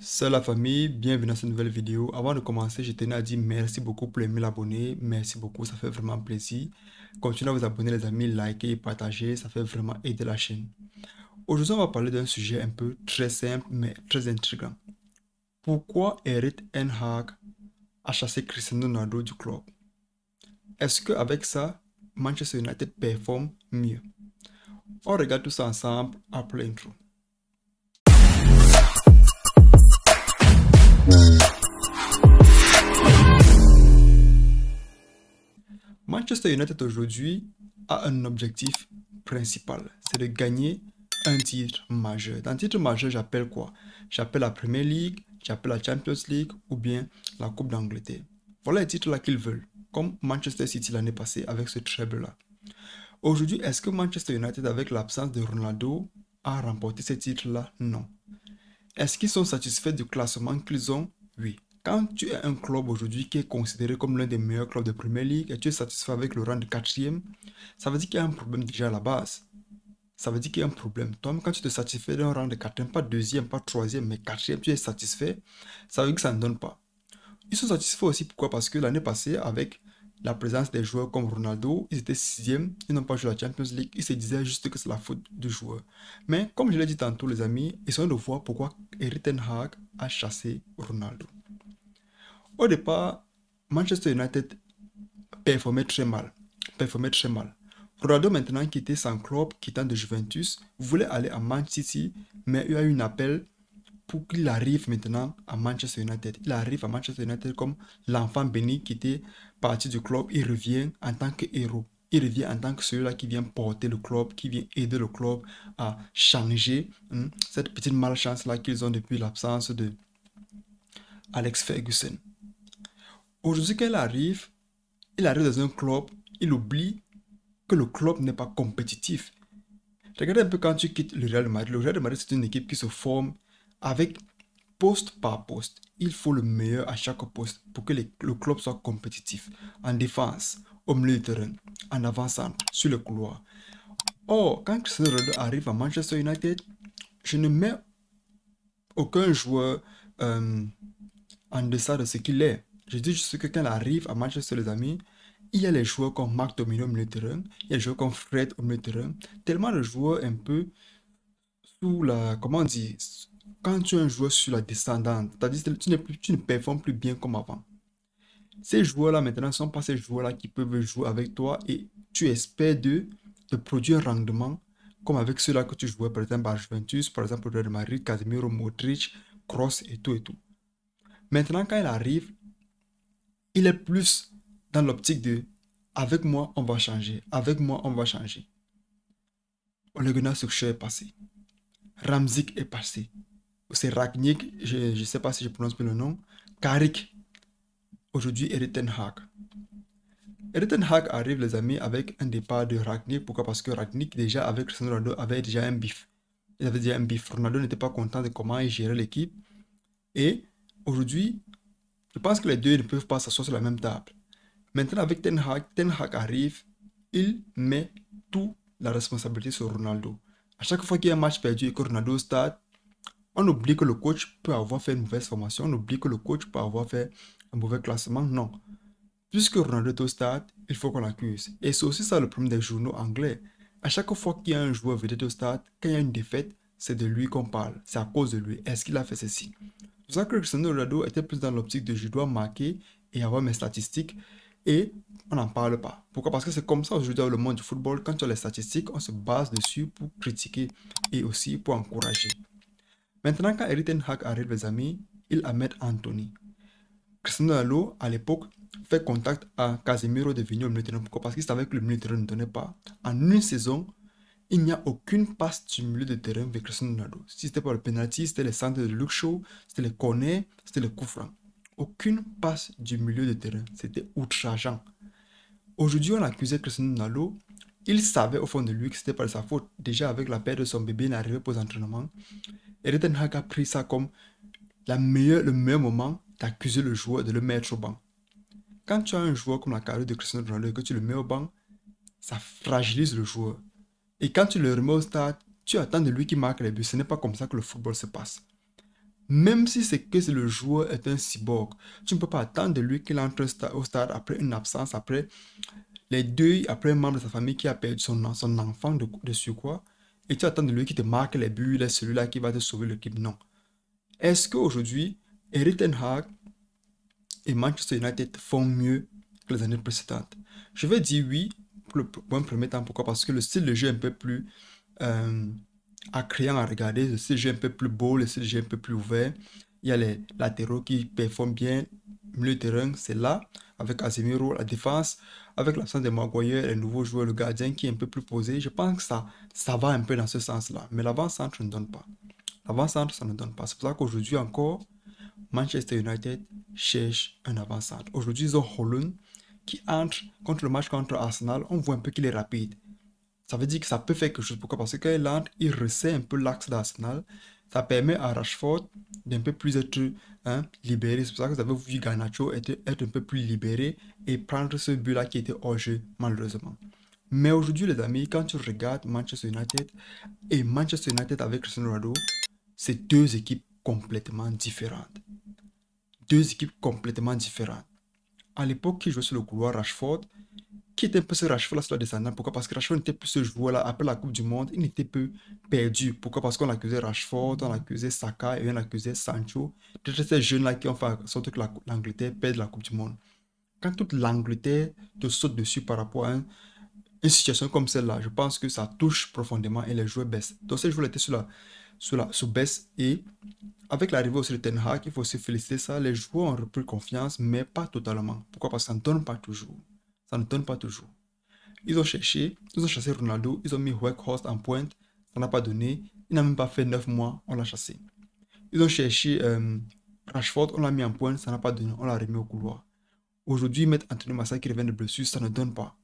Salut la famille, bienvenue dans cette nouvelle vidéo. Avant de commencer, je tenais à dire merci beaucoup pour les 1000 abonnés. Merci beaucoup, ça fait vraiment plaisir. Continuez à vous abonner les amis, liker et partager, ça fait vraiment aider la chaîne. Aujourd'hui, on va parler d'un sujet un peu très simple mais très intriguant. Pourquoi Erik ten Hag a chassé Cristiano Ronaldo du club? Est-ce qu'avec ça, Manchester United performe mieux? On regarde tout ça ensemble après l'intro. Manchester United aujourd'hui a un objectif principal, c'est de gagner un titre majeur. Dans titre majeur, j'appelle quoi? J'appelle la Premier League, j'appelle la Champions League ou bien la Coupe d'Angleterre. Voilà les titres là qu'ils veulent, comme Manchester City l'année passée avec ce treble-là. Aujourd'hui, est-ce que Manchester United, avec l'absence de Ronaldo, a remporté ces titres-là? Non. Est-ce qu'ils sont satisfaits du classement qu'ils ont? Oui. Quand tu es un club aujourd'hui qui est considéré comme l'un des meilleurs clubs de Premier League et tu es satisfait avec le rang de quatrième, ça veut dire qu'il y a un problème déjà à la base. Ça veut dire qu'il y a un problème. Toi-même, quand tu te satisfais d'un rang de quatrième, pas deuxième, pas troisième, mais quatrième, tu es satisfait, ça veut dire que ça ne donne pas. Ils sont satisfaits aussi, pourquoi? Parce que l'année passée, avec la présence des joueurs comme Ronaldo, ils étaient sixième, ils n'ont pas joué la Champions League, ils se disaient juste que c'est la faute du joueur. Mais comme je l'ai dit tantôt, les amis, essayons de voir pourquoi Erik ten Hag a chassé Ronaldo. Au départ, Manchester United performait très mal. Ronaldo, maintenant qui était sans club, quittant de Juventus, voulait aller à Manchester City, mais il y a eu un appel pour qu'il arrive maintenant à Manchester United. Il arrive à Manchester United comme l'enfant béni qui était parti du club. Il revient en tant que héros. Il revient en tant que celui-là qui vient porter le club, qui vient aider le club à changer cette petite malchance-là qu'ils ont depuis l'absence de Alex Ferguson. Aujourd'hui, quand il arrive dans un club, il oublie que le club n'est pas compétitif. Regardez un peu quand tu quittes le Real de Madrid. Le Real de Madrid, c'est une équipe qui se forme avec poste par poste. Il faut le meilleur à chaque poste pour que le club soit compétitif. En défense, au milieu de terrain, en avant-centre, sur le couloir. Or, quand Cristiano Ronaldo arrive à Manchester United, je ne mets aucun joueur en deçà de ce qu'il est. Je dis juste que quand il arrive à Manchester, les amis, il y a les joueurs comme Marc Domino au milieu de terrain, il y a les joueurs comme Fred au milieu de terrain, tellement de joueurs un peu sous la, comment on dit, quand tu es un joueur sur la descendante, c'est-à-dire que tu ne performes plus bien comme avant. Ces joueurs-là maintenant ne sont pas ces joueurs-là qui peuvent jouer avec toi et tu espères de produire un rendement comme avec ceux-là que tu jouais par exemple à Juventus, par exemple au Real Madrid, Casemiro, Modric, Kroos et tout et tout. Maintenant, quand il arrive, il est plus dans l'optique de avec moi, on va changer. Avec moi, on va changer. Ole Gunnar Solskjaer est passé. Ramzik est passé. C'est Ragnik, je ne sais pas si je prononce bien le nom. Carrick. Aujourd'hui, Erik ten Hag. Erik ten Hag arrive, les amis, avec un départ de Ragnik. Pourquoi? Parce que Ragnik, déjà, avec Cristiano Ronaldo, avait déjà un bif. Il avait déjà un bif. Ronaldo n'était pas content de comment il gérait l'équipe. Et aujourd'hui, je pense que les deux ne peuvent pas s'asseoir sur la même table. Maintenant, avec Ten Hag arrive, il met toute la responsabilité sur Ronaldo. À chaque fois qu'il y a un match perdu et que Ronaldo start, on oublie que le coach peut avoir fait une mauvaise formation, on oublie que le coach peut avoir fait un mauvais classement. Non. Puisque Ronaldo est au stade, il faut qu'on l'accuse. Et c'est aussi ça le problème des journaux anglais. À chaque fois qu'il y a un joueur vedette au stade, quand il y a une défaite, c'est de lui qu'on parle. C'est à cause de lui. Est-ce qu'il a fait ceci? C'est pour ça que Cristiano Ronaldo était plus dans l'optique de je dois marquer et avoir mes statistiques. Et on n'en parle pas. Pourquoi? Parce que c'est comme ça aujourd'hui dans le monde du football. Quand tu as les statistiques, on se base dessus pour critiquer et aussi pour encourager. Maintenant, quand Erik ten Hag arrive, les amis, il amène Anthony. Cristiano Ronaldo, à l'époque, fait contact à Casemiro de venir au milieu de terrain. Pourquoi? Parce qu'il savait que le milieu de terrain ne donnait pas. En une saison, il n'y a aucune passe du milieu de terrain avec Cristiano Ronaldo. Si c'était pas le penalty, c'était les centres de Luke Shaw, c'était les corners, c'était les coups francs. Aucune passe du milieu de terrain. C'était outrageant. Aujourd'hui, on accusait Cristiano Ronaldo. Il savait au fond de lui que c'était pas de sa faute. Déjà, avec la perte de son bébé, il n'arrivait pas aux entraînements. Erik ten Hag a pris ça comme le meilleur moment d'accuser le joueur, de le mettre au banc. Quand tu as un joueur comme la carrière de Cristiano Ronaldo et que tu le mets au banc, ça fragilise le joueur. Et quand tu le remets au stade, tu attends de lui qu'il marque les buts. Ce n'est pas comme ça que le football se passe. Même si c'est que le joueur est un cyborg, tu ne peux pas attendre de lui qu'il entre au stade après une absence, après les deuils, après un membre de sa famille qui a perdu son enfant de surcroît, et tu attends de lui qu'il te marque les buts, il est celui-là qui va te sauver l'équipe. Non. Est-ce qu'aujourd'hui, Erik ten Hag et Manchester United font mieux que les années précédentes? Je vais dire oui, pour un premier temps. Pourquoi? Parce que le style de jeu est un peu plus attrayant à regarder, le style de jeu est un peu plus beau, le style de jeu est un peu plus ouvert. Il y a les latéraux qui performent bien. Milieu de terrain, c'est là, avec Casemiro, la défense, avec l'absence de Maguire, les nouveaux joueurs, le gardien qui est un peu plus posé. Je pense que ça va un peu dans ce sens-là. Mais l'avant-centre ne donne pas. L'avant-centre, ça ne donne pas. C'est pour ça qu'aujourd'hui encore, Manchester United cherche un avant-centre. Aujourd'hui, ils ont Haaland qui entre contre le match contre Arsenal. On voit un peu qu'il est rapide. Ça veut dire que ça peut faire quelque chose. Pourquoi? Parce que quand il entre, il resserre un peu l'axe d'Arsenal. Ça permet à Rashford d'un peu plus être libéré. C'est pour ça que vous avez vu Garnacho être un peu plus libéré et prendre ce but-là qui était hors jeu, malheureusement. Mais aujourd'hui, les amis, quand tu regardes Manchester United et Manchester United avec Cristiano Ronaldo, c'est deux équipes complètement différentes. Deux équipes complètement différentes. À l'époque, qui jouait sur le couloir, Rashford, qui était un peu ce Rashford-là sur la descendante. Pourquoi? Parce que Rashford n'était plus ce joueur-là. Après la Coupe du Monde, il n'était peu perdu. Pourquoi? Parce qu'on accusait Rashford, on accusait Saka et on accusait Sancho. C'était ces jeunes-là qui ont fait en sorte que l'Angleterre perde la Coupe du Monde. Quand toute l'Angleterre te saute dessus par rapport à une situation comme celle-là, je pense que ça touche profondément et les joueurs baissent. Donc ces joueurs étaient sous baisse et avec l'arrivée aussi de Ten Hag, il faut aussi féliciter ça. Les joueurs ont repris confiance, mais pas totalement. Pourquoi? Parce que ça ne donne pas toujours. Ça ne donne pas toujours. Ils ont chassé Ronaldo, ils ont mis Weghorst en pointe, ça n'a pas donné. Il n'a même pas fait 9 mois, on l'a chassé. Ils ont cherché Rashford, on l'a mis en pointe, ça n'a pas donné, on l'a remis au couloir. Aujourd'hui, ils mettent Anthony Massa qui revient de blessure, ça ne donne pas.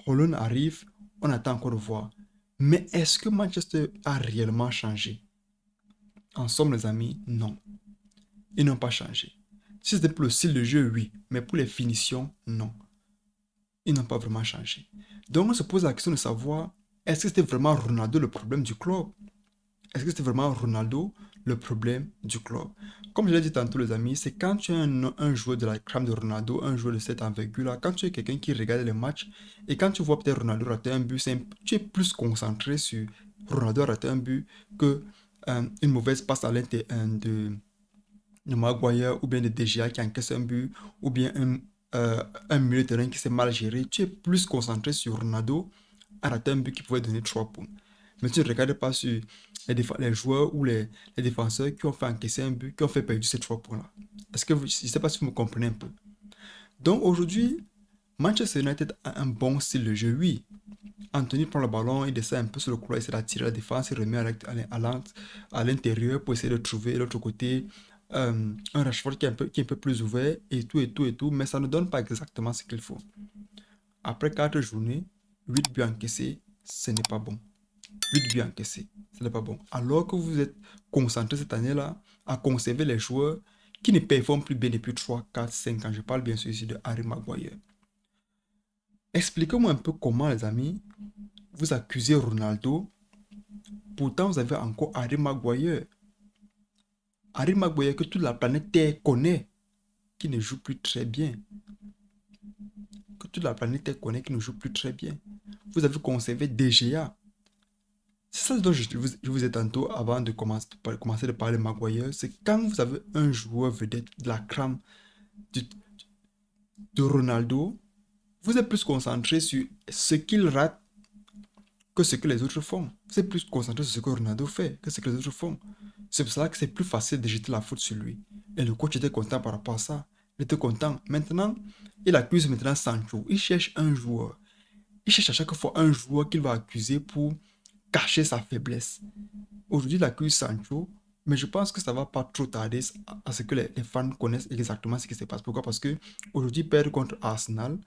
Haaland arrive, on attend encore de voir. Mais est-ce que Manchester a réellement changé? En somme, les amis, non. Ils n'ont pas changé. Si c'était pour le style de jeu, oui. Mais pour les finitions, non. Ils n'ont pas vraiment changé. Donc, on se pose la question de savoir, est-ce que c'était vraiment Ronaldo le problème du club? Est-ce que c'était vraiment Ronaldo le problème du club? Comme je l'ai dit tantôt, les amis, c'est quand tu es un joueur de la crème de Ronaldo, un joueur de cette envergure-là, quand tu es quelqu'un qui regarde les matchs et quand tu vois peut-être Ronaldo rater un but, tu es plus concentré sur Ronaldo rater un but que une mauvaise passe à l'intérieur de Maguire ou bien de DGA qui encaisse un but ou bien un milieu de terrain qui s'est mal géré. Tu es plus concentré sur Ronaldo à rater un but qui pouvait donner 3 points. Mais tu ne regardes pas sur les joueurs ou les défenseurs qui ont fait encaisser un but, qui ont fait perdre ces 3 points-là. Est-ce que je ne sais pas si vous me comprenez un peu. Donc aujourd'hui, Manchester United a un bon style de jeu, oui. Anthony prend le ballon, il descend un peu sur le couloir, il essaie d'attirer la défense, il remet à l'intérieur pour essayer de trouver l'autre côté un Rashford qui est un peu plus ouvert et tout, mais ça ne donne pas exactement ce qu'il faut. Après 4 journées, 8 buts encaissés, ce n'est pas bon. 8 buts encaissés, ce n'est pas bon. Alors que vous êtes concentré cette année-là à conserver les joueurs qui ne performent plus bien depuis 3, 4, 5 ans. Je parle bien sûr ici de Harry Maguire. Expliquez-moi un peu comment, les amis, vous accusez Ronaldo, pourtant vous avez encore Harry Maguire. Harry Maguire que toute la planète Terre connaît, qui ne joue plus très bien. Que toute la planète Terre connaît, qui ne joue plus très bien. Vous avez conservé DGA. C'est ça dont je vous ai tantôt, avant de commencer de parler de Maguire, c'est quand vous avez un joueur vedette de la crème de Ronaldo, vous êtes plus concentré sur ce qu'il rate que ce que les autres font. Vous êtes plus concentré sur ce que Ronaldo fait que ce que les autres font. C'est pour ça que c'est plus facile de jeter la faute sur lui. Et le coach était content par rapport à ça. Il était content. Maintenant, il accuse maintenant Sancho. Il cherche un joueur. Il cherche à chaque fois un joueur qu'il va accuser pour cacher sa faiblesse. Aujourd'hui, il accuse Sancho, mais je pense que ça va pas trop tarder à ce que les fans connaissent exactement ce qui se passe. Pourquoi? Parce que aujourd'hui, perdre contre Arsenal,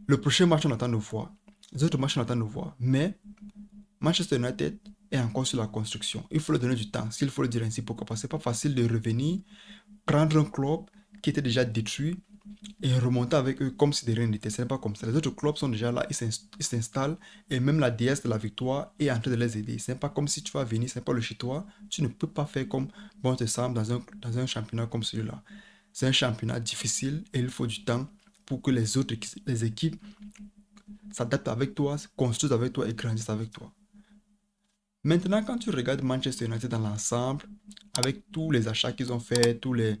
le prochain match, on attend de voir. Les autres matchs, on attend de voir. Mais Manchester United est encore sur la construction. Il faut leur donner du temps, s'il faut le dire ainsi. Pourquoi? Parce que c'est pas facile de revenir, prendre un club qui était déjà détruit et remonter avec eux comme si de rien n'était. Ce n'est pas comme ça. Les autres clubs sont déjà là, ils s'installent et même la déesse de la victoire est en train de les aider. Ce n'est pas comme si tu vas venir, ce n'est pas le chez toi. Tu ne peux pas faire comme bon te semble dans un championnat comme celui-là. C'est un championnat difficile et il faut du temps pour que les équipes s'adaptent avec toi, se construisent avec toi et grandissent avec toi. Maintenant, quand tu regardes Manchester United dans l'ensemble, avec tous les achats qu'ils ont fait, tous les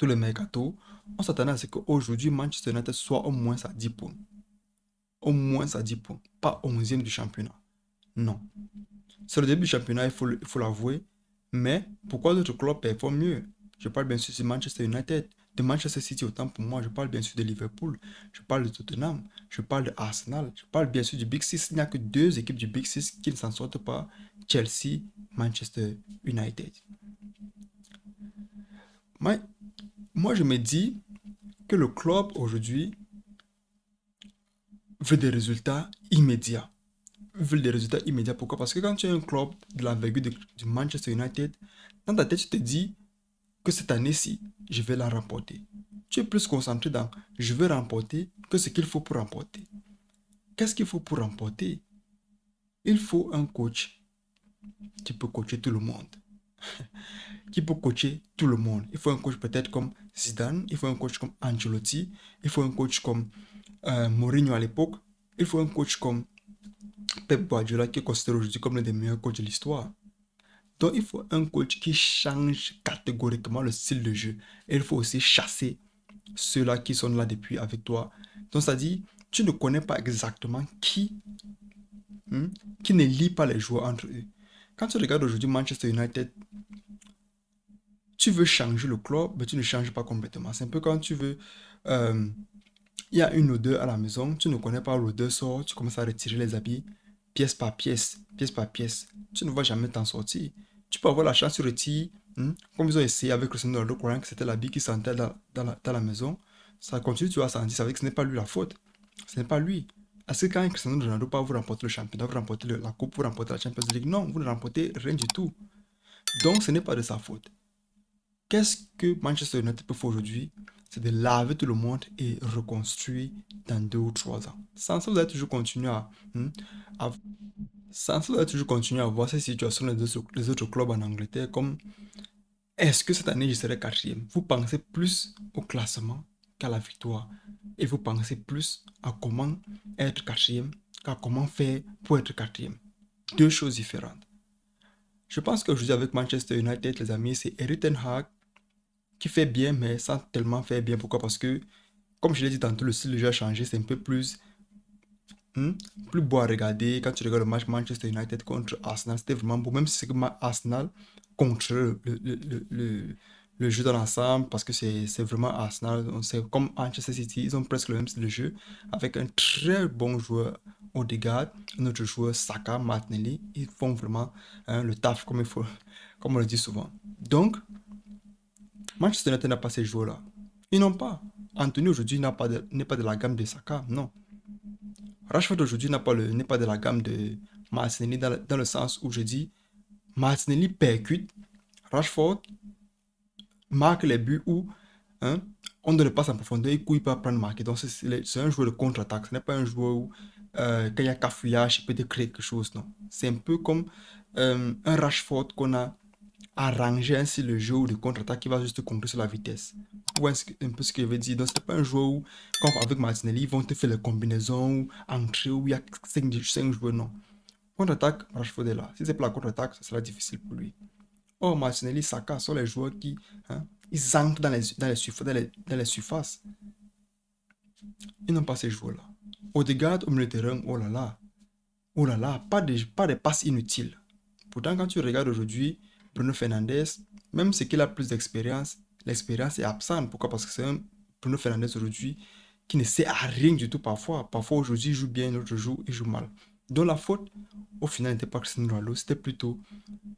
mercato, on s'attendait à ce qu'aujourd'hui, Manchester United soit au moins à 10 points. Au moins à 10 points. Pas 11e du championnat. Non. C'est le début du championnat, il faut l'avouer. Mais pourquoi d'autres clubs performent mieux? Je parle bien sûr de Manchester United, de Manchester City autant pour moi. Je parle bien sûr de Liverpool. Je parle de Tottenham. Je parle de Arsenal. Je parle bien sûr du Big Six. Il n'y a que deux équipes du Big Six qui ne s'en sortent pas. Chelsea, Manchester United. Moi, je me dis que le club aujourd'hui veut des résultats immédiats. Veut des résultats immédiats. Pourquoi? Parce que quand tu es un club de l'envergure du Manchester United, dans ta tête, tu te dis que cette année-ci, je vais la remporter. Tu es plus concentré dans je veux remporter que ce qu'il faut pour remporter. Qu'est-ce qu'il faut pour remporter? Il faut un coach qui peut coacher tout le monde. Qui peut coacher tout le monde. Il faut un coach peut-être comme Zidane, il faut un coach comme Ancelotti, il faut un coach comme Mourinho à l'époque, il faut un coach comme Pep Guardiola qui est considéré aujourd'hui comme l'un des meilleurs coachs de l'histoire. Donc il faut un coach qui change catégoriquement le style de jeu. Et il faut aussi chasser ceux-là qui sont là depuis avec toi. Donc ça dit, tu ne connais pas exactement qui ne lie pas les joueurs entre eux. Quand tu regardes aujourd'hui Manchester United, tu veux changer le club, mais tu ne changes pas complètement. C'est un peu quand tu veux... il y a une odeur à la maison, tu ne connais pas l'odeur, sort, tu commences à retirer les habits, pièce par pièce, pièce par pièce. Tu ne vas jamais t'en sortir. Tu peux avoir la chance, tu retires, comme ils ont essayé avec Cristiano Ronaldo, croyant que c'était l'habit qui sentait dans la maison. Ça continue, tu vas sentir, ça veut dire que ce n'est pas lui la faute. Ce n'est pas lui. Parce que quand Cristiano Ronaldo pas vous remporter le championnat, vous remportez la coupe, vous remportez la Champions League, non, vous ne remportez rien du tout. Donc ce n'est pas de sa faute. Qu'est-ce que Manchester United peut faire aujourd'hui? C'est de laver tout le monde et reconstruire dans 2 ou 3 ans. Sans ça, vous allez toujours continuer à voir ces situations des autres clubs en Angleterre comme est-ce que cette année je serai 4e? Vous pensez plus au classement qu'à la victoire. Et vous pensez plus à comment être 4e qu'à comment faire pour être 4e. 2 choses différentes. Je pense qu'aujourd'hui avec Manchester United, les amis, c'est Erik ten Hag qui fait bien, mais sans tellement faire bien. Pourquoi? Parce que, comme je l'ai dit tantôt, le style de jeu a changé. C'est un peu plus beau à regarder. Quand tu regardes le match Manchester United contre Arsenal, c'était vraiment beau. Même si c'est que Arsenal contre le jeu dans l'ensemble, parce que c'est vraiment Arsenal. C'est comme Manchester City, ils ont presque le même style de jeu, avec un très bon joueur Odegaard, un autre joueur Saka, Martinelli. Ils font vraiment le taf comme il faut, comme on le dit souvent. Donc, Manchester United n'a pas ces joueurs-là. Ils n'ont pas. Anthony aujourd'hui n'est pas de la gamme de Saka, non. Rashford aujourd'hui n'est pas de la gamme de Martinelli dans le sens où je dis Martinelli percute, Rashford marque les buts où on ne le passe en profondeur et il peut prendre marquer. Donc c'est un joueur de contre-attaque. Ce n'est pas un joueur où quand il y a cafouillage, il peut te créer quelque chose. Non. C'est un peu comme un Rashford qu'on a arrangé ainsi le jeu de contre-attaque qui va juste conclure sur la vitesse. Ou un peu ce que je veux dire. Donc, ce n'est pas un joueur où, comme avec Martinelli, ils vont te faire les combinaisons ou entrer où il y a 5 joueurs. Non. Contre-attaque, Rashford est là. Si c'est pour la contre-attaque, ça sera difficile pour lui. Oh, Martinelli, Saka sont les joueurs qui ils entrent dans les surfaces. Ils n'ont pas ces joueurs-là. Odegaard au milieu de terrain, oh là là, pas des passes inutiles. Pourtant, quand tu regardes aujourd'hui, Bruno Fernandes, même si qu'il a plus d'expérience, l'expérience est absente. Pourquoi? Parce que c'est un Bruno Fernandes aujourd'hui qui ne sait à rien du tout parfois. Parfois aujourd'hui il joue bien, l'autre jour il joue mal. Donc la faute, au final, n'était pas Cristiano Ronaldo, c'était plutôt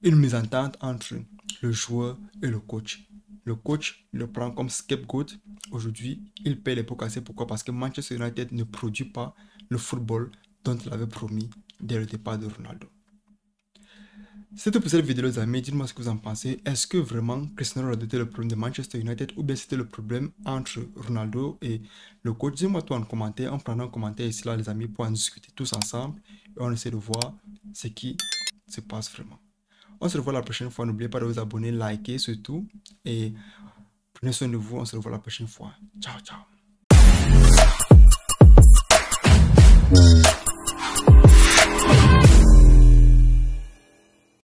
une mésentente entre le joueur et le coach. Le coach le prend comme scapegoat. Aujourd'hui, il paye les pots cassés. Pourquoi? Parce que Manchester United ne produit pas le football dont il avait promis dès le départ de Ronaldo. C'est tout pour cette vidéo les amis, dites-moi ce que vous en pensez. Est-ce que vraiment Cristiano Ronaldo était le problème de Manchester United ou bien c'était le problème entre Ronaldo et le coach? Dis-moi toi en commentaire, en prenant un commentaire ici là les amis pour en discuter tous ensemble et on essaie de voir ce qui se passe vraiment. On se revoit la prochaine fois, n'oubliez pas de vous abonner, liker surtout et prenez soin de vous, on se revoit la prochaine fois. Ciao ciao.